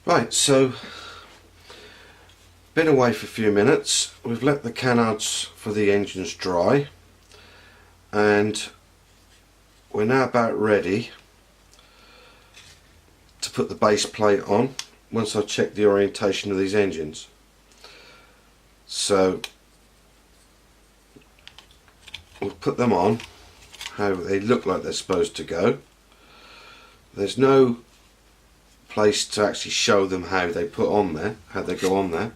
Right, so been away for a few minutes. We've let the canards for the engines dry, and we're now about ready to put the base plate on once I've checked the orientation of these engines. So we'll put them on how they look like they're supposed to go. There's no place to actually show them how they put on there, how they go on there.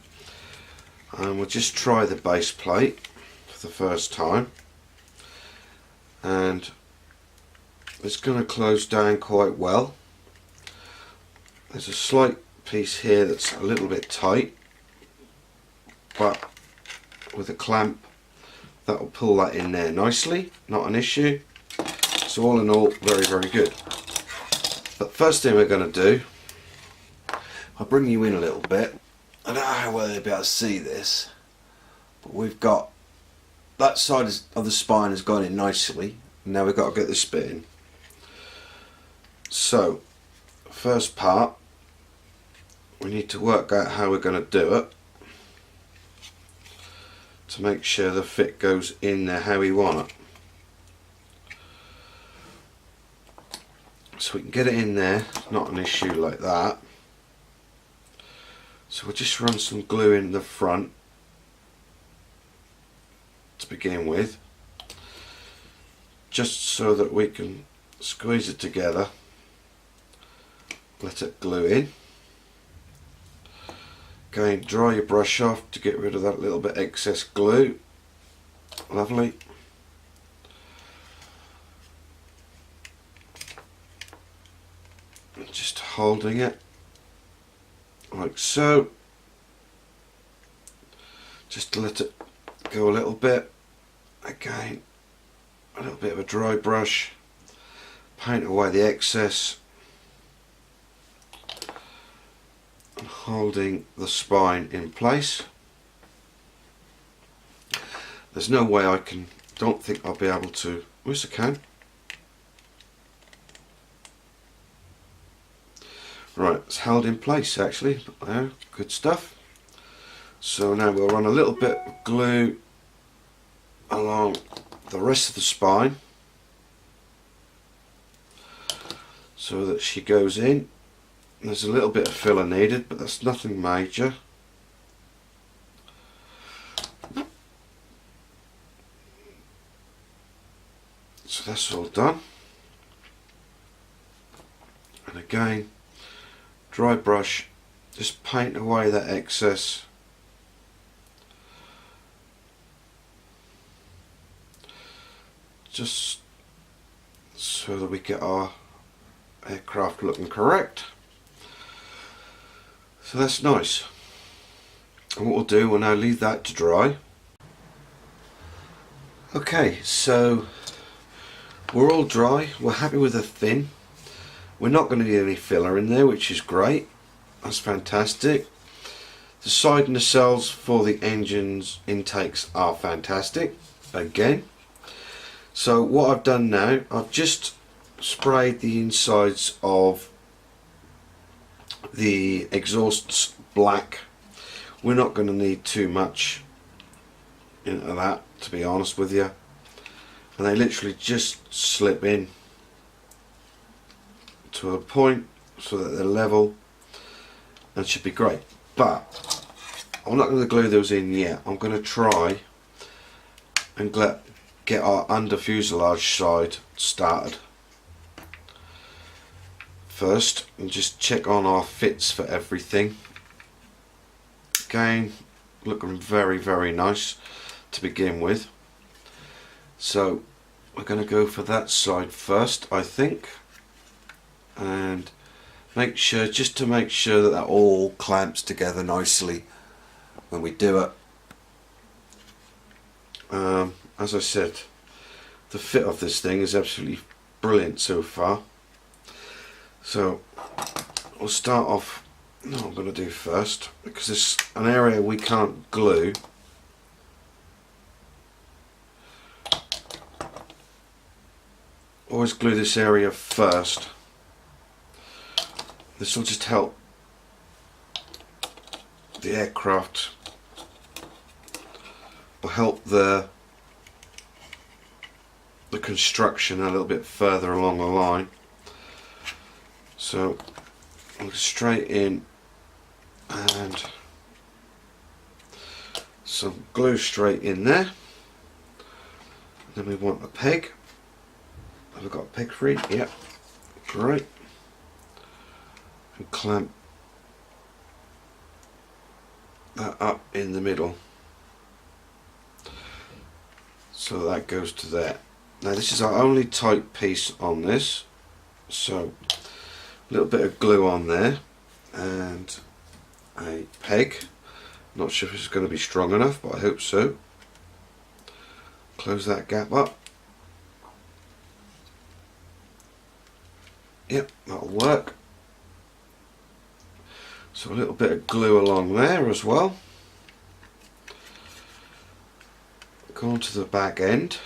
And we'll just try the base plate for the first time, and it's going to close down quite well. There's a slight piece here that's a little bit tight, but with a clamp that will pull that in there nicely, not an issue. So all in all, very, very good. But first thing we're going to do, I'll bring you in a little bit. I don't know how well you'll be able to see this, but we've got that side of the spine has gone in nicely. Now we've got to get this bit in. So first part, we need to work out how we're going to do it to make sure the fit goes in there how we want it. So we can get it in there, not an issue like that. So we'll just run some glue in the front to begin with, just so that we can squeeze it together, let it glue in. Again, dry your brush off to get rid of that little bit excess glue. Lovely. And just holding it like so, just to let it go a little bit. Again, a little bit of a dry brush, paint away the excess, and holding the spine in place. There's no way don't think I'll be able to, yes I can. Right, it's held in place actually. There, good stuff. So now we'll run a little bit of glue along the rest of the spine so that she goes in. There's a little bit of filler needed, but that's nothing major. So that's all done. And again, dry brush, just paint away that excess. Just so that we get our aircraft looking correct. So that's nice. And what we'll do, we'll now leave that to dry. Okay, so we're all dry, we're happy with the thin. We're not going to get any filler in there, which is great. That's fantastic. The side nacelles for the engine's intakes are fantastic again. So what I've done now, I've just sprayed the insides of the exhausts black. We're not going to need too much into that, to be honest with you. And they literally just slip in to a point so that they're level and should be great. But I'm not going to glue those in yet. I'm going to try and get our under fuselage side started first and just check on our fits for everything. Again, looking very, very nice to begin with. So we're going to go for that side first, I think, and make sure, just to make sure that that all clamps together nicely when we do it. As I said, the fit of this thing is absolutely brilliant so far. So we'll start off what I'm going to do first, because it's an area we can't glue. Always glue this area first. This will just help the aircraft, will help the construction a little bit further along the line. So I'll go straight in and some glue straight in there. Then we want a peg. Have I got a peg for it? Yep. Great. And clamp that up in the middle. So that goes to there. Now this is our only tight piece on this. So a little bit of glue on there and a peg. Not sure if it's going to be strong enough, but I hope so. Close that gap up. Yep, that'll work. So a little bit of glue along there as well. Go on to the back end.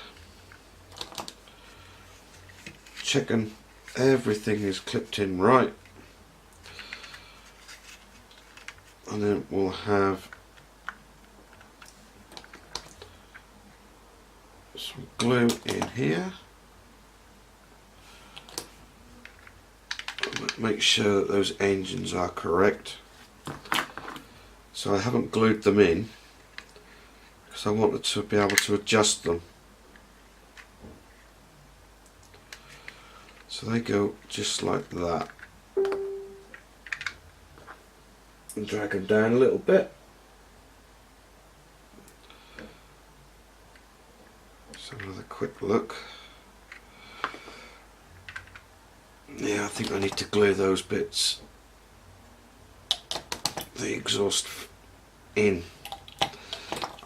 Checking everything is clipped in right. And then we'll have some glue in here. Make sure that those engines are correct. So I haven't glued them in because I wanted to be able to adjust them. So they go just like that. And drag them down a little bit. So another quick look. Yeah, I think I need to glue those bits, the exhaust in,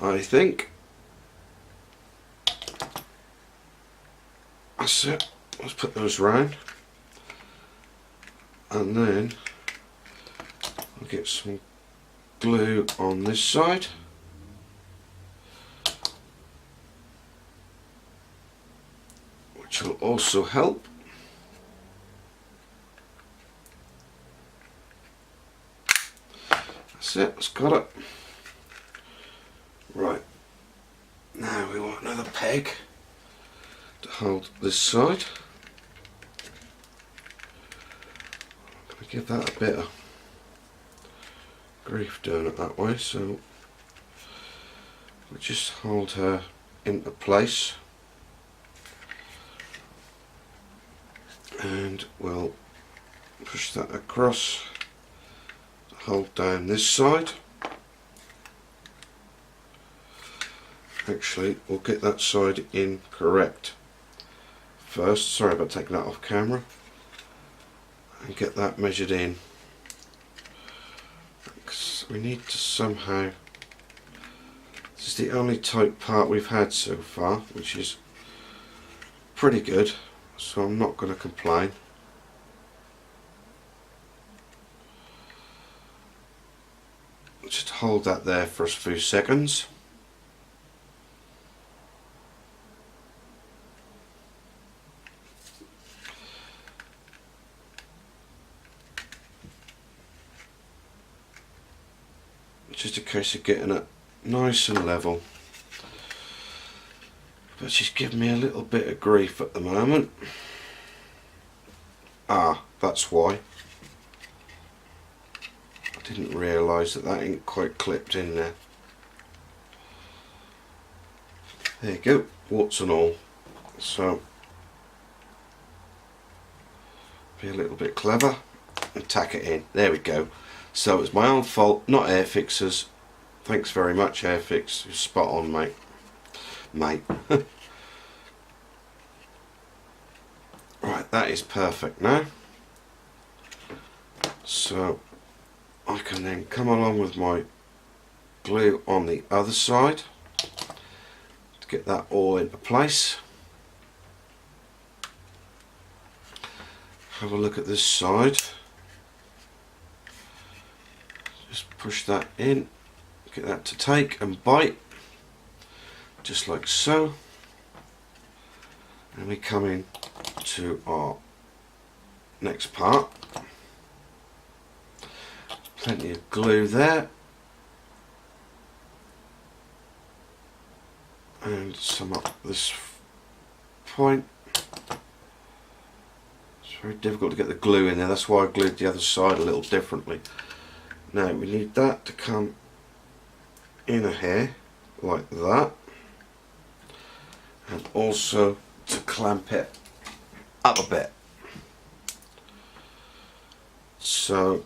I think. That's it. Let's put those round, and then I'll get some glue on this side. Which will also help. That's it, that's got it. Right, now we want another peg to hold this side. I'm going to give that a bit of grief doing it that way, so we'll just hold her into place and we'll push that across. Hold down this side. Actually, we'll get that side in correct first. Sorry about taking that off camera. And get that measured in. Because we need to somehow... This is the only tight part we've had so far, which is pretty good. So I'm not going to complain. Just hold that there for a few seconds. Just a case of getting it nice and level. But she's giving me a little bit of grief at the moment. Ah, that's why. Didn't realise that that ain't quite clipped in there. There you go, warts and all. So, be a little bit clever and tack it in. There we go. So it's my own fault, not Airfix's. Thanks very much, Airfix. You're spot on, mate. Right, that is perfect now. So I can then come along with my glue on the other side to get that all into place. Have a look at this side. push that in, get that to take and bite, just like so. And we come in to our next part. Plenty of glue there. And some up this point. It's very difficult to get the glue in there, that's why I glued the other side a little differently. Now we need that to come in here like that, and also to clamp it up a bit. So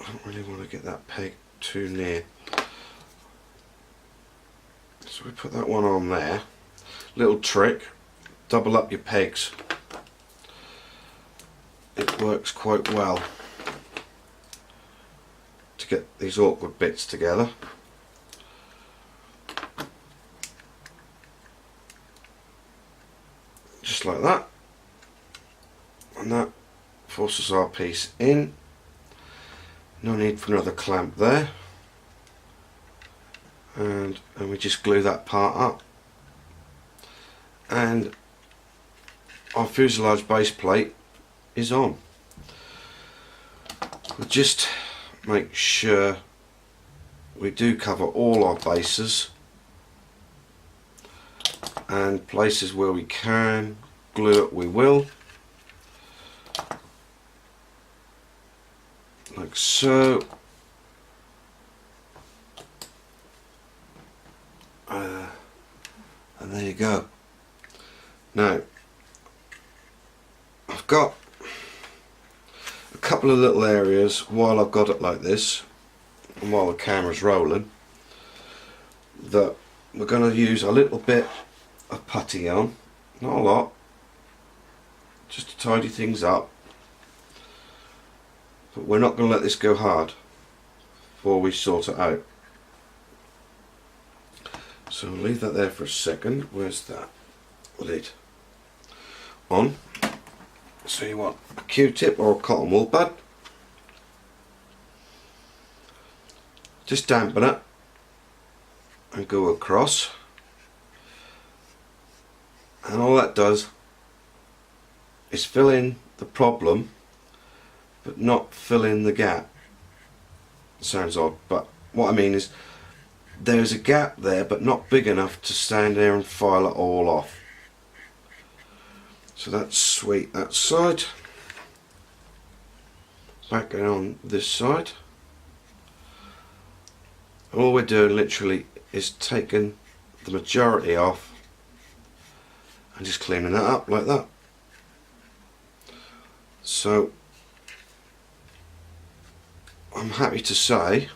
I don't really want to get that peg too near. So we put that one on there. Little trick, double up your pegs. It works quite well to get these awkward bits together. Just like that. And that forces our piece in. No need for another clamp there. And we just glue that part up, and our fuselage base plate is on. We'll just make sure we do cover all our bases, and places where we can glue it we will, like so. And there you go. Now I've got a couple of little areas while I've got it like this and while the camera's rolling that we're going to use a little bit of putty on, not a lot, just to tidy things up, but we're not going to let this go hard before we sort it out. So we'll leave that there for a second. Where's that lid? On. So you want a Q-tip or a cotton wool pad. Just dampen it and go across. And all that does is fill in the problem, but not fill in the gap. Sounds odd, but what I mean is there's a gap there, but not big enough to stand there and file it all off. So that's sweet that side. Back on this side. All we're doing literally is taking the majority off and just cleaning that up like that. So I'm happy to say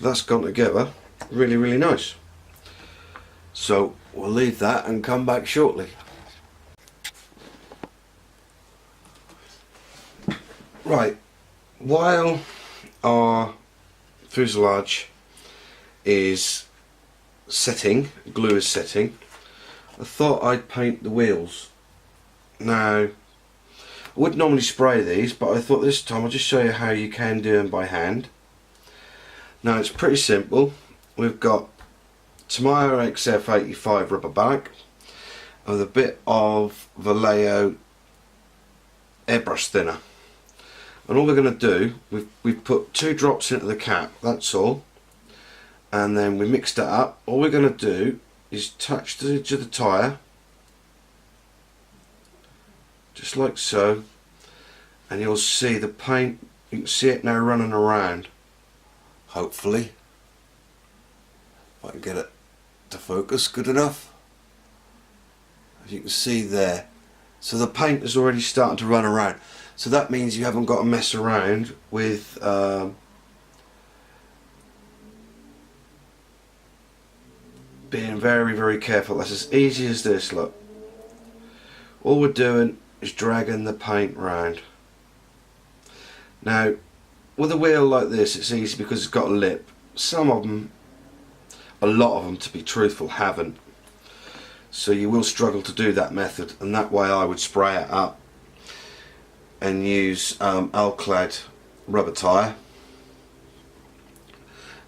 that's gone together really, really nice. So we'll leave that and come back shortly. Right, while our fuselage is setting, glue is setting, I thought I'd paint the wheels. Now, I would normally spray these, but I thought this time I'll just show you how you can do them by hand. Now it's pretty simple. We've got Tamiya XF85 rubber bag with a bit of Vallejo airbrush thinner, and all we're going to do, we've put 2 drops into the cap, that's all, and then we mixed it up. All we're going to do is touch the edge of the tyre just like so, and you'll see the paint, you can see it now running around. Hopefully, if I can get it to focus good enough. As you can see there, so the paint is already starting to run around. So that means you haven't got to mess around with being very, very careful. That's as easy as this, look. All we're doing is dragging the paint round. Now, with a wheel like this, it's easy because it's got a lip. Some of them, a lot of them to be truthful, haven't. So you will struggle to do that method, and that way I would spray it up. and use Alclad rubber tyre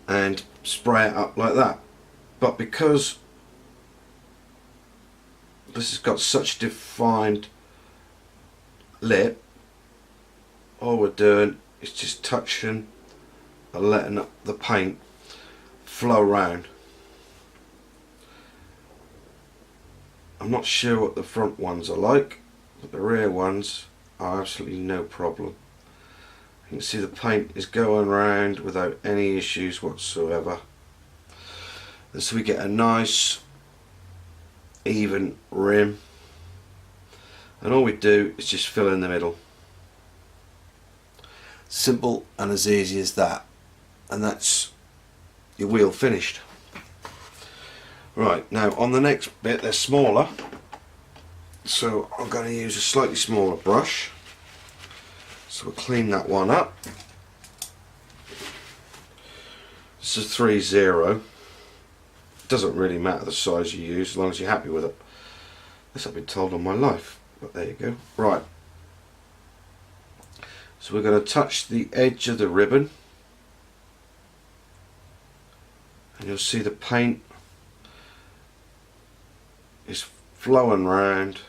and spray it up like that. But because this has got such defined lip, all we're doing is just touching and letting the paint flow around. I'm not sure what the front ones are like, but the rear ones are absolutely no problem. You can see the paint is going around without any issues whatsoever. And so we get a nice even rim, and all we do is just fill in the middle. Simple and as easy as that, and that's your wheel finished. Right, now on the next bit, they're smaller, so I'm going to use a slightly smaller brush. So we'll clean that one up. This is a 3-0. Doesn't really matter the size you use as long as you're happy with it. This I've been told all my life, but there you go. Right, so we're going to touch the edge of the ribbon, and you'll see the paint is flowing round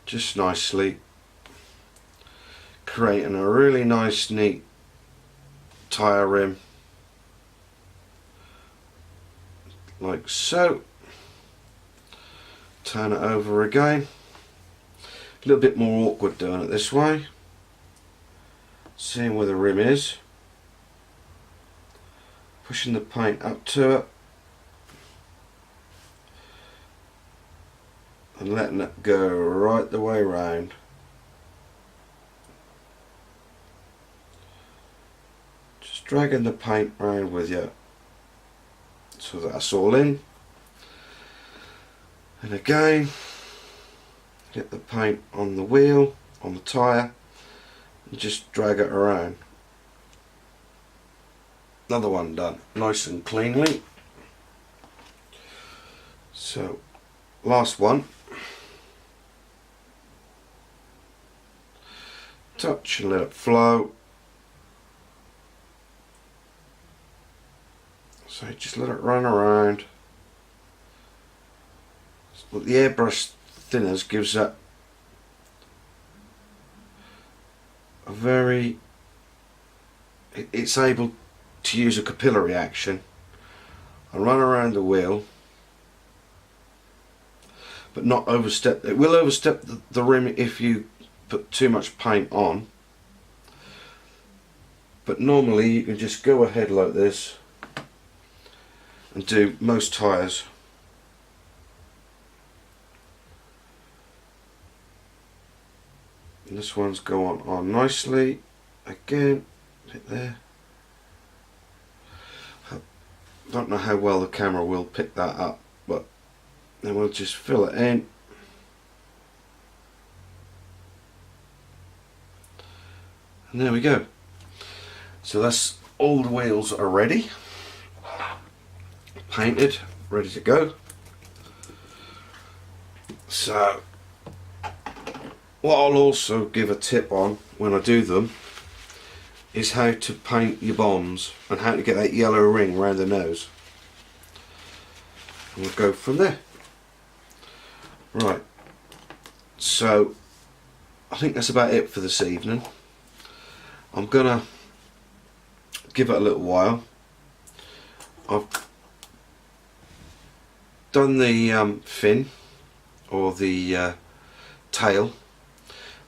just nicely, creating a really nice neat tyre rim like so. Turn it over again. A little bit more awkward doing it this way, seeing where the rim is, pushing the paint up to it and letting it go right the way round. Just dragging the paint round with you so that that's all in. And again, get the paint on the wheel, on the tyre, and just drag it around. Another one done, nice and cleanly. So, last one. Touch and let it flow. So just let it run around. But the airbrush thinners gives that a very, it's able to use a capillary action and run around the wheel, but not overstep. It will overstep the rim if you put too much paint on, but normally you can just go ahead like this and do most tyres. And this one's going on nicely. Again, hit there. I don't know how well the camera will pick that up, but then we'll just fill it in. And there we go. So that's all the wheels are ready, painted, ready to go. So what I'll also give a tip on when I do them is how to paint your bombs and how to get that yellow ring around the nose. And we'll go from there. Right, so I think that's about it for this evening. I'm gonna give it a little while. I've done the fin or the tail,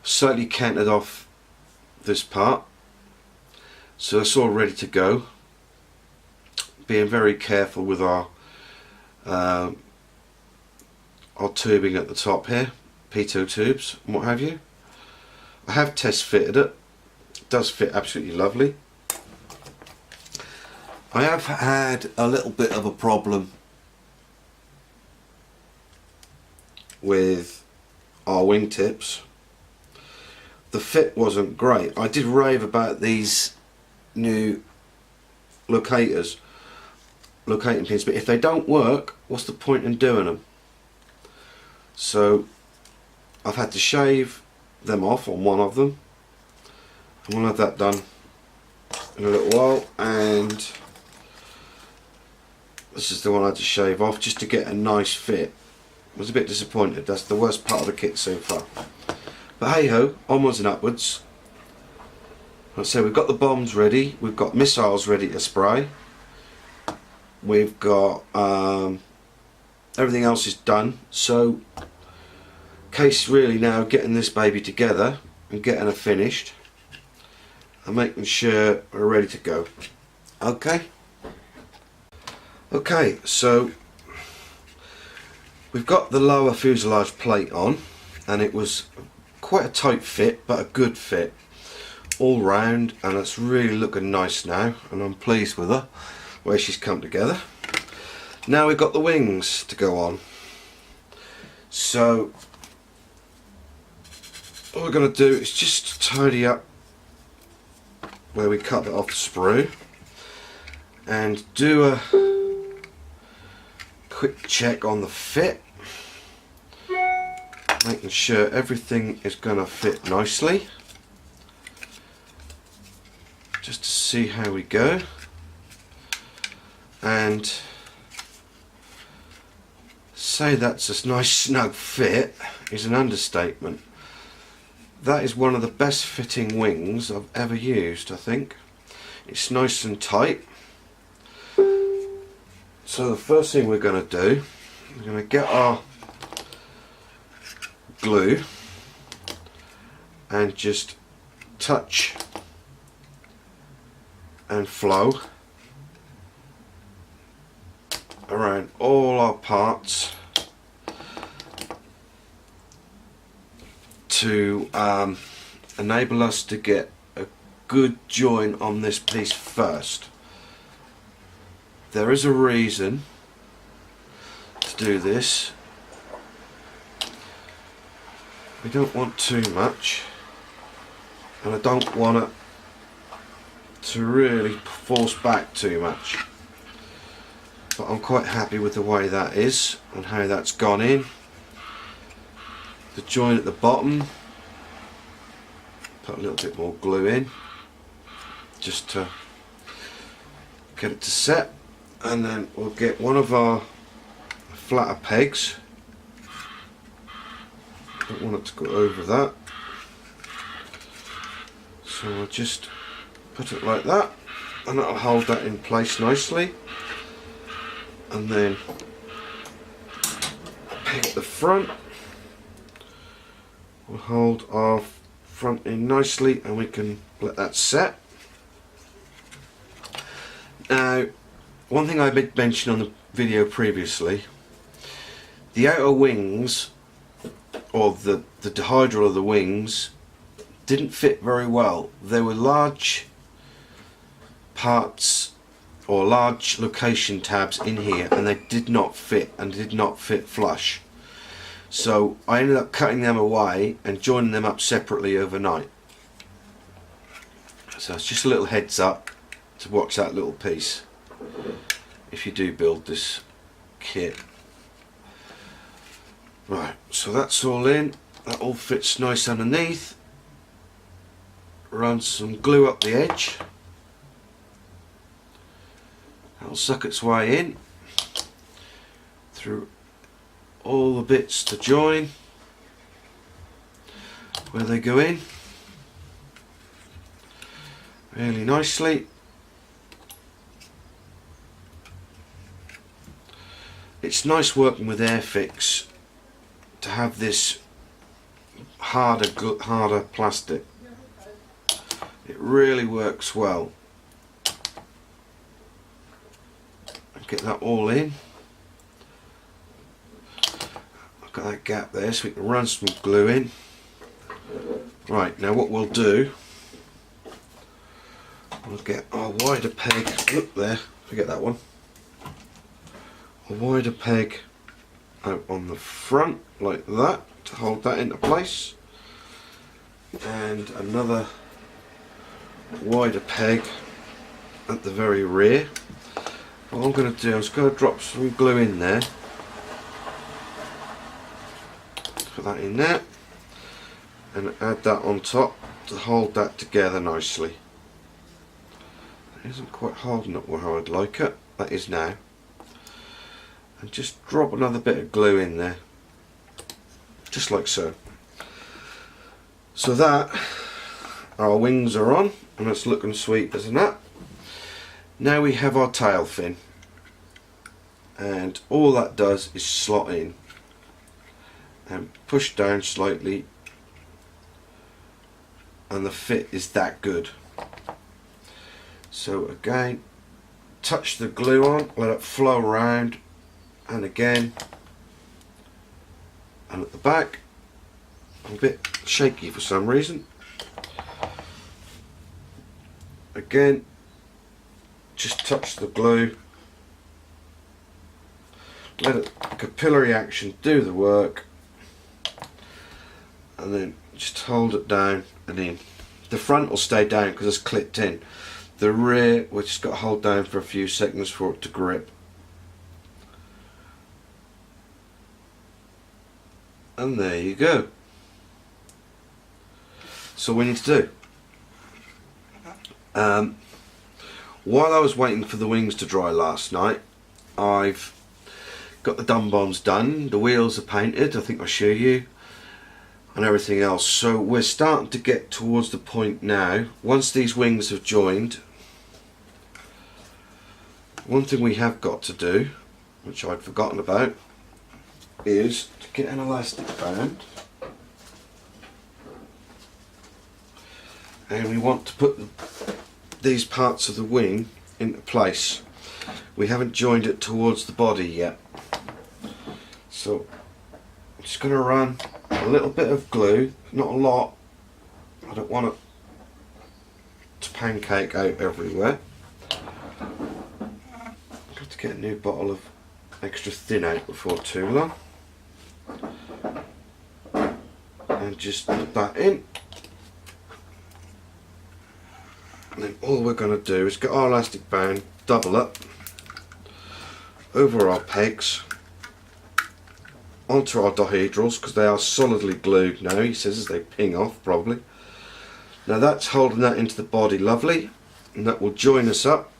slightly canted off this part, so it's all ready to go. Being very careful with our tubing at the top here, Pt4 tubes and what have you. I have test fitted it. It does fit absolutely lovely. I have had a little bit of a problem with our wingtips. The fit wasn't great. I did rave about these new locating pins, but if they don't work, what's the point in doing them? So I've had to shave them off on one of them, and we'll have that done in a little while. And this is the one I had to shave off just to get a nice fit. I was a bit disappointed. That's the worst part of the kit so far, but hey ho, onwards and upwards. Like I say, we've got the bombs ready, we've got missiles ready to spray, we've got everything else is done. So case really now getting this baby together and getting her finished and making sure we're ready to go. Okay, so we've got the lower fuselage plate on, and it was quite a tight fit but a good fit all round, and it's really looking nice now, and I'm pleased with her where she's come together. Now we've got the wings to go on, so all we're going to do is just tidy up where we cut it off the sprue and do a quick check on the fit, making sure everything is going to fit nicely, just to see how we go. And say that's a nice snug fit is an understatement. That is one of the best fitting wings I've ever used, I think. It's nice and tight. So the first thing we're going to do, we're going to get our glue and just touch and flow around all our parts to enable us to get a good join on this piece first. There is a reason to do this. We don't want too much, and I don't want it to really force back too much, but I'm quite happy with the way that is and how that's gone in. The joint at the bottom, put a little bit more glue in just to get it to set, and then we'll get one of our flatter pegs. Don't want it to go over that, so we'll just put it like that, and that'll hold that in place nicely. And then peg at the front will hold our front in nicely, and we can let that set. Now, one thing I did mention on the video previously, the outer wings, or the dihedral of the wings, didn't fit very well. There were large parts or large location tabs in here, and they did not fit, and did not fit flush. So I ended up cutting them away and joining them up separately overnight. So it's just a little heads up to watch that little piece if you do build this kit. Right, so that's all in, that all fits nice underneath. Run some glue up the edge. That'll suck its way in through all the bits to join where they go in really nicely. It's nice working with Airfix to have this harder plastic. It really works well. Get that all in. I've got that gap there, so we can run some glue in. Right, now what we'll do, we'll get our wider peg, look there, forget that one, a wider peg out on the front like that to hold that into place, and another wider peg at the very rear. What I'm going to do, I'm just going to drop some glue in there, put that in there, and add that on top to hold that together nicely. It isn't quite hard enough where I would like it. That is now. And just drop another bit of glue in there, just like so. So that, our wings are on and it's looking sweet, isn't it? Now we have our tail fin, and all that does is slot in and push down slightly, and the fit is that good. So again, touch the glue on, let it flow around, and again, and at the back, a bit shaky for some reason. Again, just touch the glue, let it, capillary action, do the work, and then just hold it down and in. The front will stay down because it's clipped in. The rear, we just got to hold down for a few seconds for it to grip. And there you go. So we need to do. While I was waiting for the wings to dry last night, I've got the dumb bombs done, the wheels are painted, I think I'll show you, and everything else. So we're starting to get towards the point now, once these wings have joined, one thing we have got to do, which I'd forgotten about, is to get an elastic band, and we want to put these parts of the wing into place. We haven't joined it towards the body yet, so I'm just going to run a little bit of glue, not a lot, I don't want it to pancake out everywhere. I've got to get a new bottle of extra thin out before too long, and just put that in. And then all we're going to do is get our elastic band, double up over our pegs onto our dihedrals, because they are solidly glued now, he says, as they ping off probably. Now that's holding that into the body lovely, and that will join us up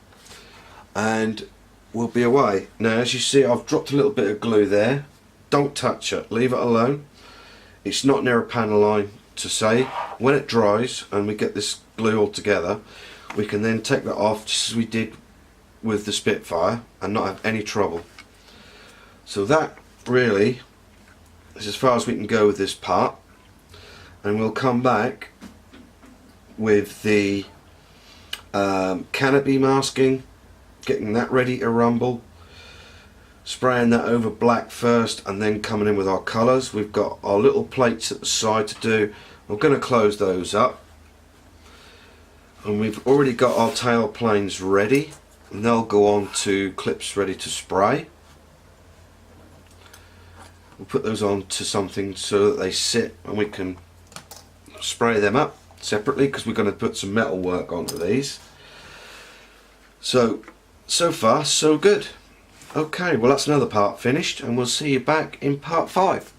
and we'll be away. Now as you see, I've dropped a little bit of glue there. Don't touch it, leave it alone. It's not near a panel line to say. When it dries and we get this glue all together, we can then take that off just as we did with the Spitfire and not have any trouble. So that really is as far as we can go with this part, and we'll come back with the canopy masking, getting that ready to rumble, spraying that over black first and then coming in with our colours. We've got our little plates at the side to do. We're going to close those up, and we've already got our tail planes ready, and they'll go on to clips ready to spray. We'll put those on to something so that they sit and we can spray them up separately, because we're going to put some metal work onto these. So far so good. Okay, well that's another part finished, and we'll see you back in part 5.